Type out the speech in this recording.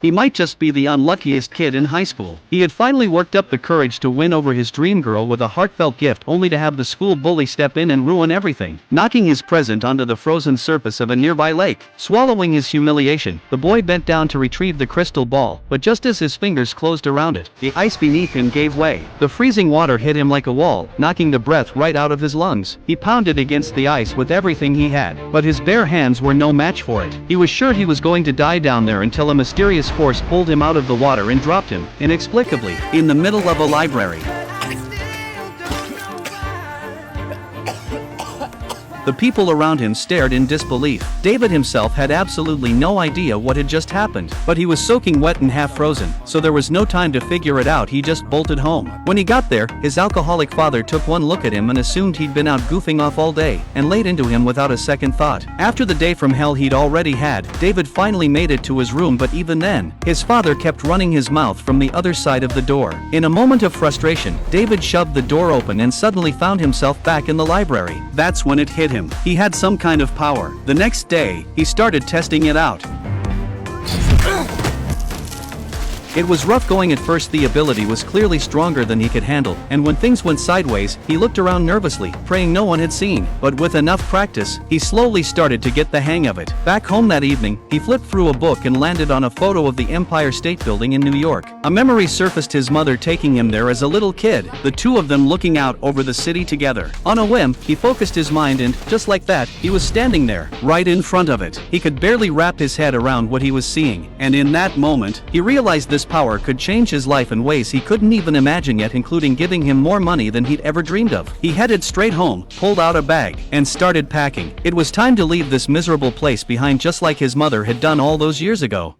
He might just be the unluckiest kid in high school. He had finally worked up the courage to win over his dream girl with a heartfelt gift, only to have the school bully step in and ruin everything, knocking his present onto the frozen surface of a nearby lake. Swallowing his humiliation, the boy bent down to retrieve the crystal ball, but just as his fingers closed around it, the ice beneath him gave way. The freezing water hit him like a wall, knocking the breath right out of his lungs. He pounded against the ice with everything he had, but his bare hands were no match for it. He was sure he was going to die down there until a mysterious force pulled him out of the water and dropped him, inexplicably, in the middle of a library. The people around him stared in disbelief. David himself had absolutely no idea what had just happened, but he was soaking wet and half frozen, so there was no time to figure it out. He just bolted home. When he got there, his alcoholic father took one look at him and assumed he'd been out goofing off all day, and laid into him without a second thought. After the day from hell he'd already had, David finally made it to his room, but even then, his father kept running his mouth from the other side of the door. In a moment of frustration, David shoved the door open and suddenly found himself back in the library. That's when it hit him. He had some kind of power. The next day, he started testing it out. It was rough going at first. The ability was clearly stronger than he could handle, and when things went sideways, he looked around nervously, praying no one had seen. But with enough practice, he slowly started to get the hang of it. Back home that evening, he flipped through a book and landed on a photo of the Empire State Building in New York. A memory surfaced, his mother taking him there as a little kid, the two of them looking out over the city together. On a whim, he focused his mind and, just like that, he was standing there, right in front of it. He could barely wrap his head around what he was seeing, and in that moment, he realized this power could change his life in ways he couldn't even imagine yet, including giving him more money than he'd ever dreamed of. He headed straight home, pulled out a bag, and started packing. It was time to leave this miserable place behind, just like his mother had done all those years ago.